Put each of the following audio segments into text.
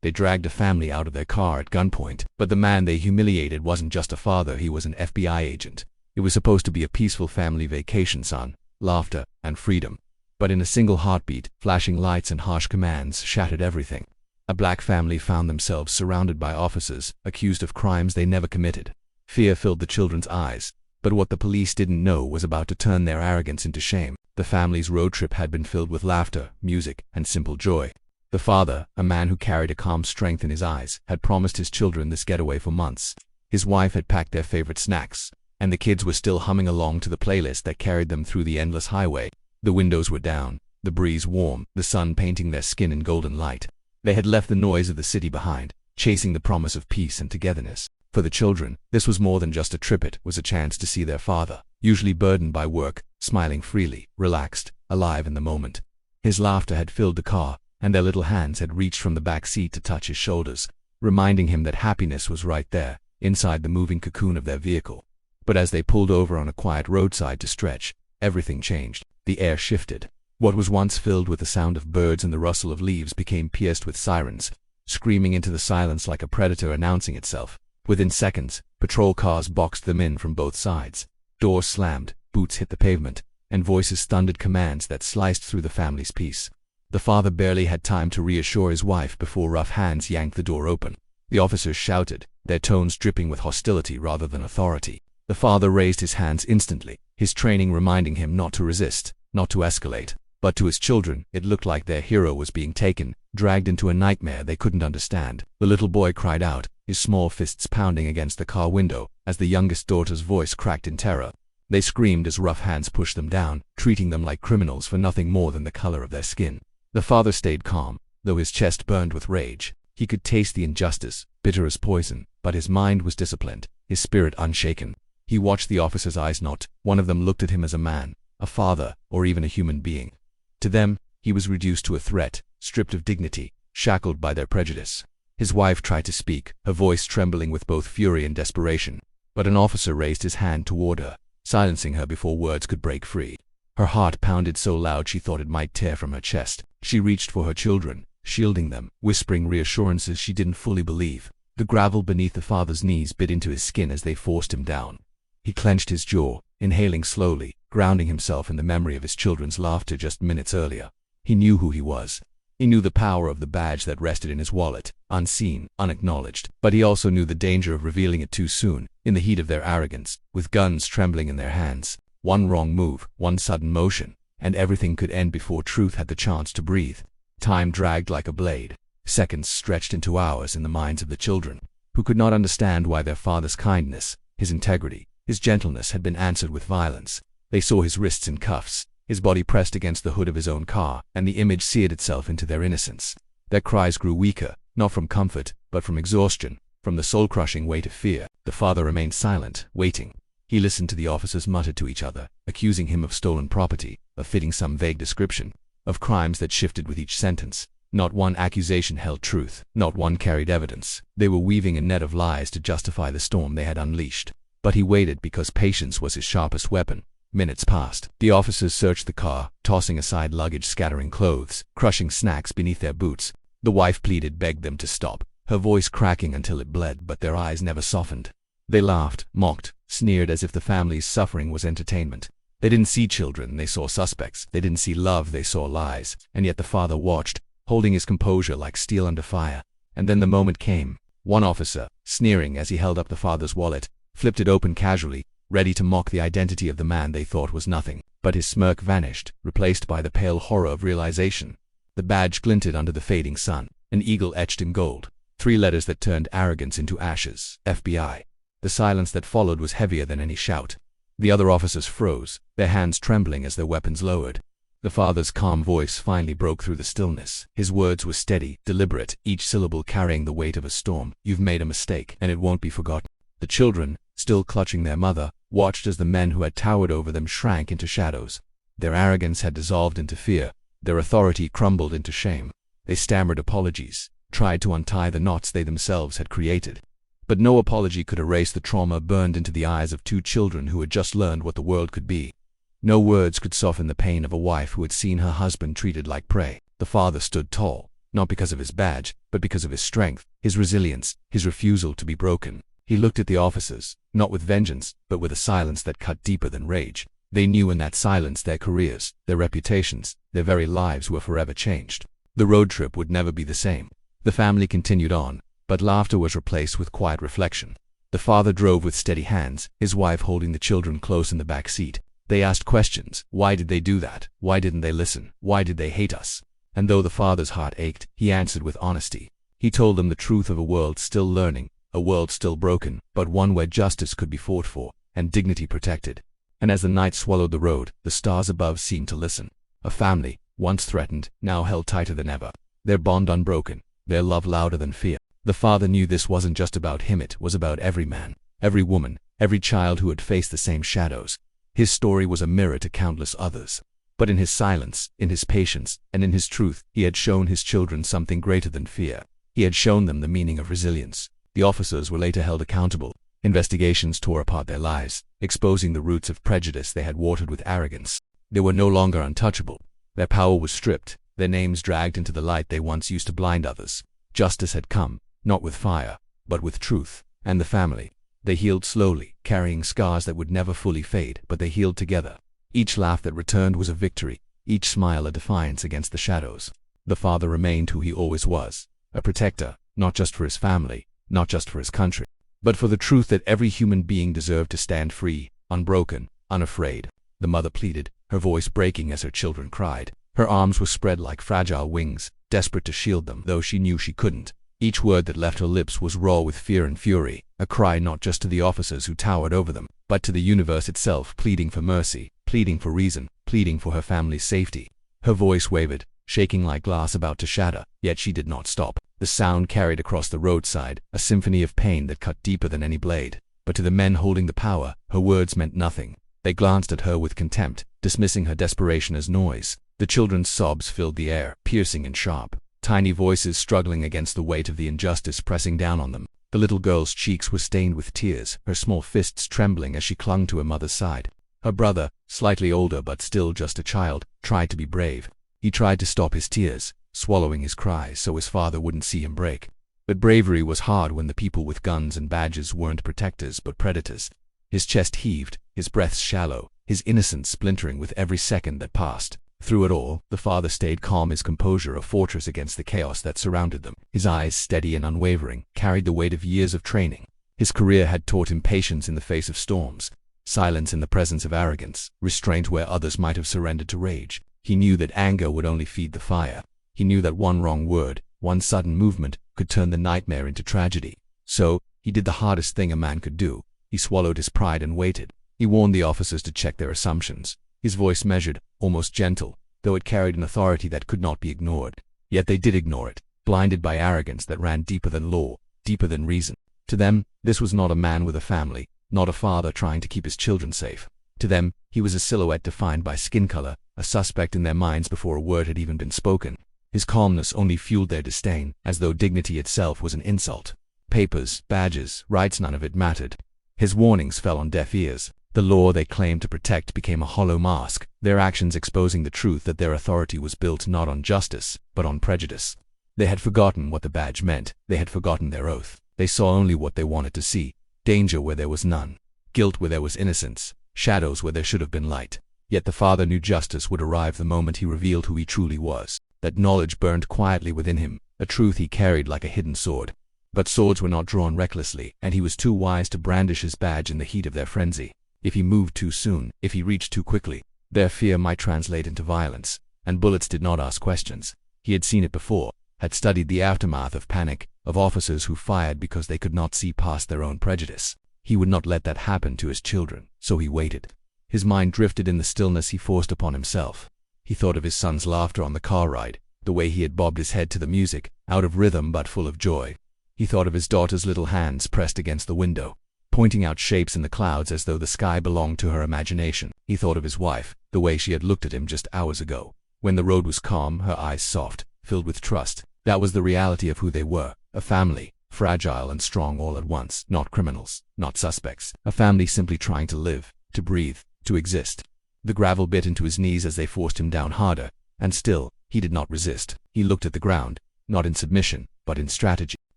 They dragged a family out of their car at gunpoint, but the man they humiliated wasn't just a father, he was an FBI agent. It was supposed to be a peaceful family vacation, son, laughter, and freedom. But in a single heartbeat, flashing lights and harsh commands shattered everything. A black family found themselves surrounded by officers, accused of crimes they never committed. Fear filled the children's eyes, but what the police didn't know was about to turn their arrogance into shame. The family's road trip had been filled with laughter, music, and simple joy. The father, a man who carried a calm strength in his eyes, had promised his children this getaway for months. His wife had packed their favorite snacks, and the kids were still humming along to the playlist that carried them through the endless highway. The windows were down, the breeze warm, the sun painting their skin in golden light. They had left the noise of the city behind, chasing the promise of peace and togetherness. For the children, this was more than just a trip, it was a chance to see their father, usually burdened by work, smiling freely, relaxed, alive in the moment. His laughter had filled the car, and their little hands had reached from the back seat to touch his shoulders, reminding him that happiness was right there, inside the moving cocoon of their vehicle. But as they pulled over on a quiet roadside to stretch, everything changed. The air shifted. What was once filled with the sound of birds and the rustle of leaves became pierced with sirens, screaming into the silence like a predator announcing itself. Within seconds, patrol cars boxed them in from both sides. Doors slammed, boots hit the pavement, and voices thundered commands that sliced through the family's peace. The father barely had time to reassure his wife before rough hands yanked the door open. The officers shouted, their tones dripping with hostility rather than authority. The father raised his hands instantly, his training reminding him not to resist, not to escalate. But to his children, it looked like their hero was being taken, dragged into a nightmare they couldn't understand. The little boy cried out, his small fists pounding against the car window, as the youngest daughter's voice cracked in terror. They screamed as rough hands pushed them down, treating them like criminals for nothing more than the color of their skin. The father stayed calm, though his chest burned with rage. He could taste the injustice, bitter as poison, but his mind was disciplined, his spirit unshaken. He watched the officers' eyes not. One of them looked at him as a man, a father, or even a human being. To them, he was reduced to a threat, stripped of dignity, shackled by their prejudice. His wife tried to speak, her voice trembling with both fury and desperation, but an officer raised his hand toward her, silencing her before words could break free. Her heart pounded so loud she thought it might tear from her chest. She reached for her children, shielding them, whispering reassurances she didn't fully believe. The gravel beneath the father's knees bit into his skin as they forced him down. He clenched his jaw, inhaling slowly, grounding himself in the memory of his children's laughter just minutes earlier. He knew who he was. He knew the power of the badge that rested in his wallet, unseen, unacknowledged, but he also knew the danger of revealing it too soon, in the heat of their arrogance, with guns trembling in their hands. One wrong move, one sudden motion, and everything could end before truth had the chance to breathe. Time dragged like a blade. Seconds stretched into hours in the minds of the children, who could not understand why their father's kindness, his integrity, his gentleness had been answered with violence. They saw his wrists in cuffs, his body pressed against the hood of his own car, and the image seared itself into their innocence. Their cries grew weaker, not from comfort, but from exhaustion, from the soul-crushing weight of fear. The father remained silent, waiting. He listened to the officers mutter to each other, accusing him of stolen property, of fitting some vague description, of crimes that shifted with each sentence. Not one accusation held truth, not one carried evidence. They were weaving a net of lies to justify the storm they had unleashed. But he waited because patience was his sharpest weapon. Minutes passed. The officers searched the car, tossing aside luggage, scattering clothes, crushing snacks beneath their boots. The wife pleaded, begged them to stop, her voice cracking until it bled, but their eyes never softened. They laughed, mocked, sneered as if the family's suffering was entertainment. They didn't see children, they saw suspects. They didn't see love, they saw lies. And yet the father watched, holding his composure like steel under fire. And then the moment came. One officer, sneering as he held up the father's wallet, flipped it open casually, ready to mock the identity of the man they thought was nothing. But his smirk vanished, replaced by the pale horror of realization. The badge glinted under the fading sun, an eagle etched in gold, 3 letters that turned arrogance into ashes, FBI. The silence that followed was heavier than any shout. The other officers froze, their hands trembling as their weapons lowered. The father's calm voice finally broke through the stillness. His words were steady, deliberate, each syllable carrying the weight of a storm. You've made a mistake, and it won't be forgotten. The children, still clutching their mother, watched as the men who had towered over them shrank into shadows. Their arrogance had dissolved into fear, their authority crumbled into shame. They stammered apologies, tried to untie the knots they themselves had created. But no apology could erase the trauma burned into the eyes of 2 children who had just learned what the world could be. No words could soften the pain of a wife who had seen her husband treated like prey. The father stood tall, not because of his badge, but because of his strength, his resilience, his refusal to be broken. He looked at the officers, not with vengeance, but with a silence that cut deeper than rage. They knew in that silence their careers, their reputations, their very lives were forever changed. The road trip would never be the same. The family continued on, but laughter was replaced with quiet reflection. The father drove with steady hands, his wife holding the children close in the back seat. They asked questions. Why did they do that? Why didn't they listen? Why did they hate us? And though the father's heart ached, he answered with honesty. He told them the truth of a world still learning, a world still broken, but one where justice could be fought for, and dignity protected. And as the night swallowed the road, the stars above seemed to listen. A family, once threatened, now held tighter than ever. Their bond unbroken, their love louder than fear. The father knew this wasn't just about him, it was about every man, every woman, every child who had faced the same shadows. His story was a mirror to countless others. But in his silence, in his patience, and in his truth, he had shown his children something greater than fear. He had shown them the meaning of resilience. The officers were later held accountable. Investigations tore apart their lives, exposing the roots of prejudice they had watered with arrogance. They were no longer untouchable. Their power was stripped, their names dragged into the light they once used to blind others. Justice had come, not with fire, but with truth. And the family. They healed slowly, carrying scars that would never fully fade, but they healed together. Each laugh that returned was a victory, each smile a defiance against the shadows. The father remained who he always was, a protector, not just for his family, not just for his country, but for the truth that every human being deserved to stand free, unbroken, unafraid. The mother pleaded, her voice breaking as her children cried. Her arms were spread like fragile wings, desperate to shield them, though she knew she couldn't. Each word that left her lips was raw with fear and fury, a cry not just to the officers who towered over them, but to the universe itself, pleading for mercy, pleading for reason, pleading for her family's safety. Her voice wavered, shaking like glass about to shatter, yet she did not stop. The sound carried across the roadside, a symphony of pain that cut deeper than any blade. But to the men holding the power, her words meant nothing. They glanced at her with contempt, dismissing her desperation as noise. The children's sobs filled the air, piercing and sharp. Tiny voices struggling against the weight of the injustice pressing down on them. The little girl's cheeks were stained with tears, her small fists trembling as she clung to her mother's side. Her brother, slightly older but still just a child, tried to be brave. He tried to stop his tears, swallowing his cries so his father wouldn't see him break. But bravery was hard when the people with guns and badges weren't protectors but predators. His chest heaved, his breath shallow, his innocence splintering with every second that passed. Through it all, the father stayed calm, his composure a fortress against the chaos that surrounded them. His eyes, steady and unwavering, carried the weight of years of training. His career had taught him patience in the face of storms, silence in the presence of arrogance, restraint where others might have surrendered to rage. He knew that anger would only feed the fire. He knew that one wrong word, one sudden movement, could turn the nightmare into tragedy. So, he did the hardest thing a man could do. He swallowed his pride and waited. He warned the officers to check their assumptions. His voice measured, almost gentle, though it carried an authority that could not be ignored. Yet they did ignore it, blinded by arrogance that ran deeper than law, deeper than reason. To them, this was not a man with a family, not a father trying to keep his children safe. To them, he was a silhouette defined by skin color, a suspect in their minds before a word had even been spoken. His calmness only fueled their disdain, as though dignity itself was an insult. Papers, badges, rights, none of it mattered. His warnings fell on deaf ears. The law they claimed to protect became a hollow mask, their actions exposing the truth that their authority was built not on justice, but on prejudice. They had forgotten what the badge meant, they had forgotten their oath. They saw only what they wanted to see, danger where there was none, guilt where there was innocence, shadows where there should have been light. Yet the father knew justice would arrive the moment he revealed who he truly was. That knowledge burned quietly within him, a truth he carried like a hidden sword. But swords were not drawn recklessly, and he was too wise to brandish his badge in the heat of their frenzy. If he moved too soon, if he reached too quickly, their fear might translate into violence, and bullets did not ask questions. He had seen it before, had studied the aftermath of panic, of officers who fired because they could not see past their own prejudice. He would not let that happen to his children, so he waited. His mind drifted in the stillness he forced upon himself. He thought of his son's laughter on the car ride, the way he had bobbed his head to the music, out of rhythm but full of joy. He thought of his daughter's little hands pressed against the window, pointing out shapes in the clouds as though the sky belonged to her imagination. He thought of his wife, the way she had looked at him just hours ago. When the road was calm, her eyes soft, filled with trust. That was the reality of who they were, a family, fragile and strong all at once, not criminals, not suspects. A family simply trying to live, to breathe, to exist. The gravel bit into his knees as they forced him down harder, and still, he did not resist. He looked at the ground, not in submission, but in strategy.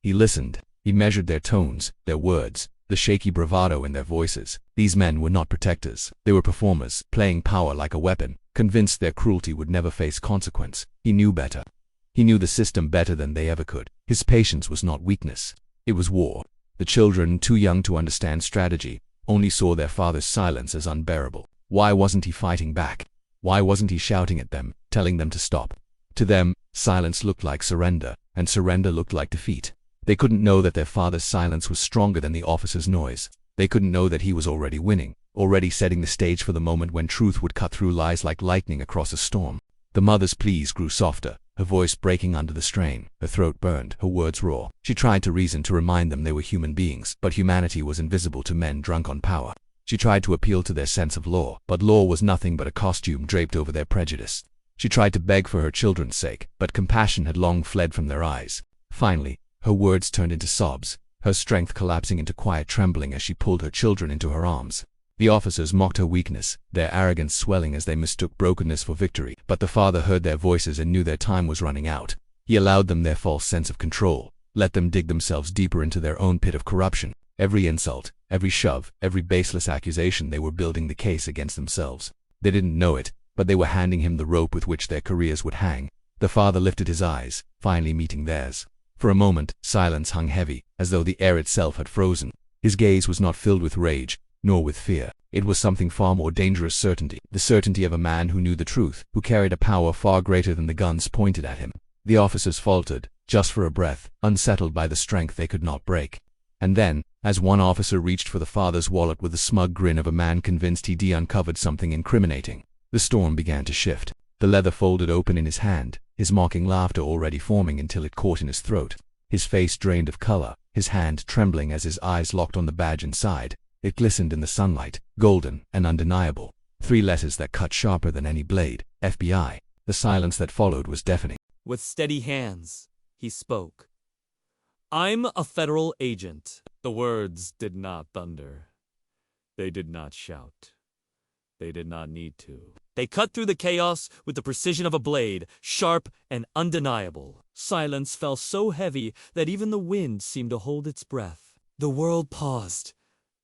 He listened. He measured their tones, their words, the shaky bravado in their voices. These men were not protectors. They were performers, playing power like a weapon, convinced their cruelty would never face consequence. He knew better. He knew the system better than they ever could. His patience was not weakness. It was war. The children, too young to understand strategy, only saw their father's silence as unbearable. Why wasn't he fighting back? Why wasn't he shouting at them, telling them to stop? To them, silence looked like surrender, and surrender looked like defeat. They couldn't know that their father's silence was stronger than the officer's noise. They couldn't know that he was already winning, already setting the stage for the moment when truth would cut through lies like lightning across a storm. The mother's pleas grew softer, her voice breaking under the strain. Her throat burned, her words raw. She tried to reason, to remind them they were human beings, but humanity was invisible to men drunk on power. She tried to appeal to their sense of law, but law was nothing but a costume draped over their prejudice. She tried to beg for her children's sake, but compassion had long fled from their eyes. Finally, her words turned into sobs, her strength collapsing into quiet trembling as she pulled her children into her arms. The officers mocked her weakness, their arrogance swelling as they mistook brokenness for victory. But the father heard their voices and knew their time was running out. He allowed them their false sense of control, let them dig themselves deeper into their own pit of corruption. Every insult, every shove, every baseless accusation, they were building the case against themselves. They didn't know it, but they were handing him the rope with which their careers would hang. The father lifted his eyes, finally meeting theirs. For a moment, silence hung heavy, as though the air itself had frozen. His gaze was not filled with rage, nor with fear. It was something far more dangerous: certainty. The certainty of a man who knew the truth, who carried a power far greater than the guns pointed at him. The officers faltered, just for a breath, unsettled by the strength they could not break. And then, as one officer reached for the father's wallet with the smug grin of a man convinced he'd uncovered something incriminating, the storm began to shift. The leather folded open in his hand, his mocking laughter already forming until it caught in his throat. His face drained of color, his hand trembling as his eyes locked on the badge inside. It glistened in the sunlight, golden and undeniable. 3 letters that cut sharper than any blade: FBI. The silence that followed was deafening. With steady hands, he spoke. "I'm a federal agent." The words did not thunder. They did not shout. They did not need to. They cut through the chaos with the precision of a blade, sharp and undeniable. Silence fell so heavy that even the wind seemed to hold its breath. The world paused,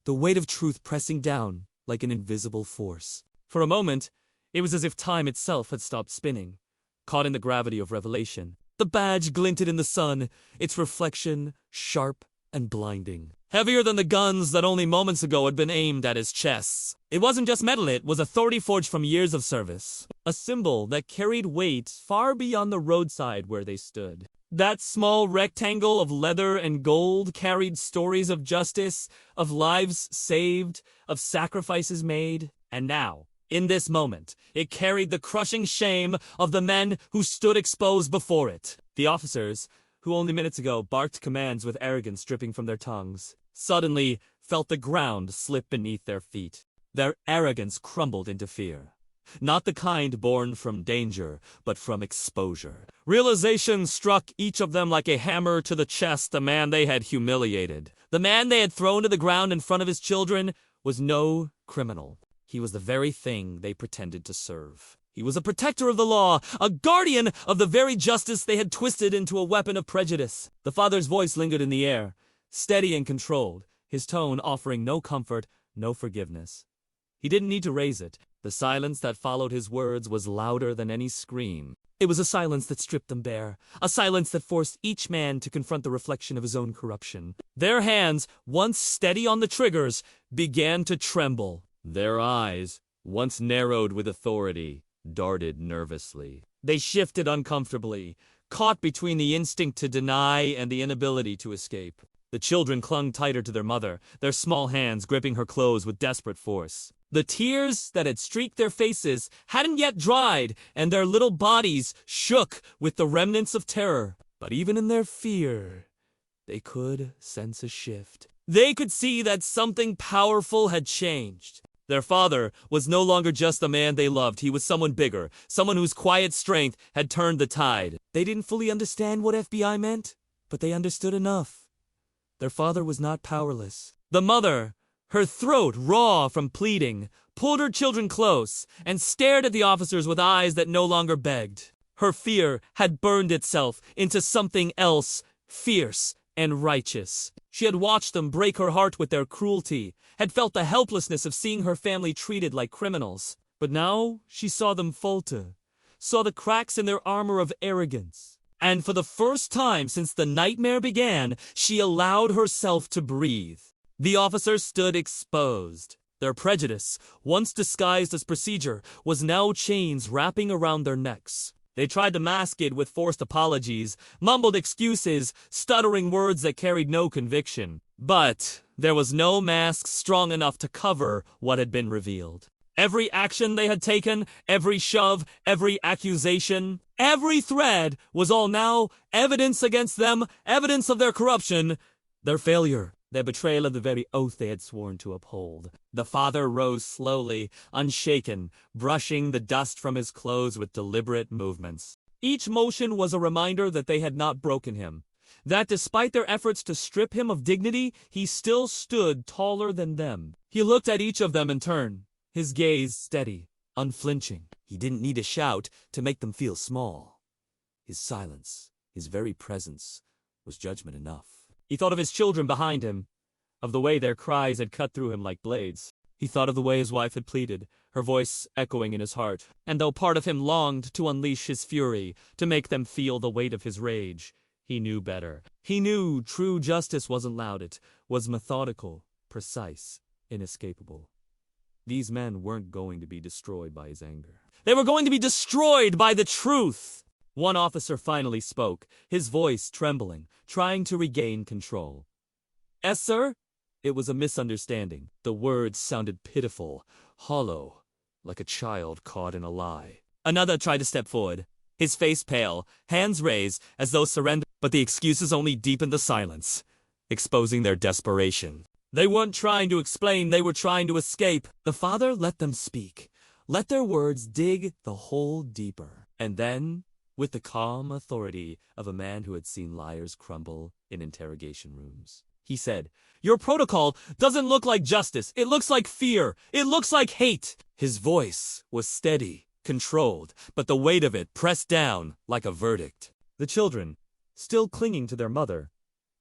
the weight of truth pressing down like an invisible force. For a moment, it was as if time itself had stopped spinning, caught in the gravity of revelation. The badge glinted in the sun, its reflection sharp and blinding. Heavier than the guns that only moments ago had been aimed at his chests. It wasn't just metal, it was authority forged from years of service. A symbol that carried weight far beyond the roadside where they stood. That small rectangle of leather and gold carried stories of justice, of lives saved, of sacrifices made. And now, in this moment, it carried the crushing shame of the men who stood exposed before it. The officers, who only minutes ago barked commands with arrogance dripping from their tongues, suddenly felt the ground slip beneath their feet. Their arrogance crumbled into fear. Not the kind born from danger, but from exposure. Realization struck each of them like a hammer to the chest. The man they had humiliated, the man they had thrown to the ground in front of his children, was no criminal. He was the very thing they pretended to serve. He was a protector of the law, a guardian of the very justice they had twisted into a weapon of prejudice. The father's voice lingered in the air, steady and controlled, his tone offering no comfort, no forgiveness. He didn't need to raise it. The silence that followed his words was louder than any scream. It was a silence that stripped them bare, a silence that forced each man to confront the reflection of his own corruption. Their hands, once steady on the triggers, began to tremble. Their eyes, once narrowed with authority, darted nervously. They shifted uncomfortably, caught between the instinct to deny and the inability to escape. The children clung tighter to their mother, their small hands gripping her clothes with desperate force. The tears that had streaked their faces hadn't yet dried, and their little bodies shook with the remnants of terror. But even in their fear, they could sense a shift. They could see that something powerful had changed. Their father was no longer just the man they loved. He was someone bigger, someone whose quiet strength had turned the tide. They didn't fully understand what FBI meant, but they understood enough. Their father was not powerless. The mother, her throat raw from pleading, pulled her children close and stared at the officers with eyes that no longer begged. Her fear had burned itself into something else, fierce and righteous. She had watched them break her heart with their cruelty, had felt the helplessness of seeing her family treated like criminals. But now she saw them falter, saw the cracks in their armor of arrogance. And for the first time since the nightmare began, she allowed herself to breathe. The officers stood exposed. Their prejudice, once disguised as procedure, was now chains wrapping around their necks. They tried to mask it with forced apologies, mumbled excuses, stuttering words that carried no conviction. But there was no mask strong enough to cover what had been revealed. Every action they had taken, every shove, every accusation, every thread was all now evidence against them, evidence of their corruption, their failure, their betrayal of the very oath they had sworn to uphold. The father rose slowly, unshaken, brushing the dust from his clothes with deliberate movements. Each motion was a reminder that they had not broken him, that despite their efforts to strip him of dignity, he still stood taller than them. He looked at each of them in turn, his gaze steady, unflinching. He didn't need a shout to make them feel small. His silence, his very presence, was judgment enough. He thought of his children behind him, of the way their cries had cut through him like blades. He thought of the way his wife had pleaded, her voice echoing in his heart. And though part of him longed to unleash his fury, to make them feel the weight of his rage, he knew better. He knew true justice wasn't loud, it was methodical, precise, inescapable. These men weren't going to be destroyed by his anger. They were going to be destroyed by the truth. One officer finally spoke, his voice trembling, trying to regain control. "Yes, sir?" It was a misunderstanding. The words sounded pitiful, hollow, like a child caught in a lie. Another tried to step forward, his face pale, hands raised, as though surrender. But the excuses only deepened the silence, exposing their desperation. They weren't trying to explain, they were trying to escape. The father let them speak, let their words dig the hole deeper. And then, with the calm authority of a man who had seen liars crumble in interrogation rooms, he said, "Your protocol doesn't look like justice. It looks like fear. It looks like hate." His voice was steady, controlled, but the weight of it pressed down like a verdict. The children, still clinging to their mother,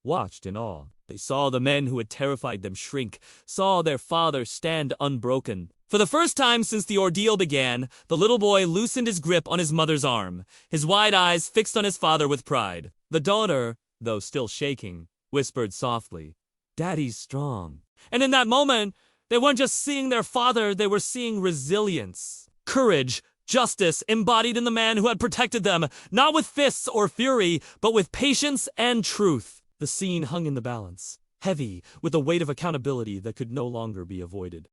watched in awe. They saw the men who had terrified them shrink, saw their father stand unbroken. For the first time since the ordeal began, the little boy loosened his grip on his mother's arm, his wide eyes fixed on his father with pride. The daughter, though still shaking, whispered softly, "Daddy's strong." And in that moment, they weren't just seeing their father, they were seeing resilience, courage, justice embodied in the man who had protected them, not with fists or fury, but with patience and truth. The scene hung in the balance, heavy with the weight of accountability that could no longer be avoided.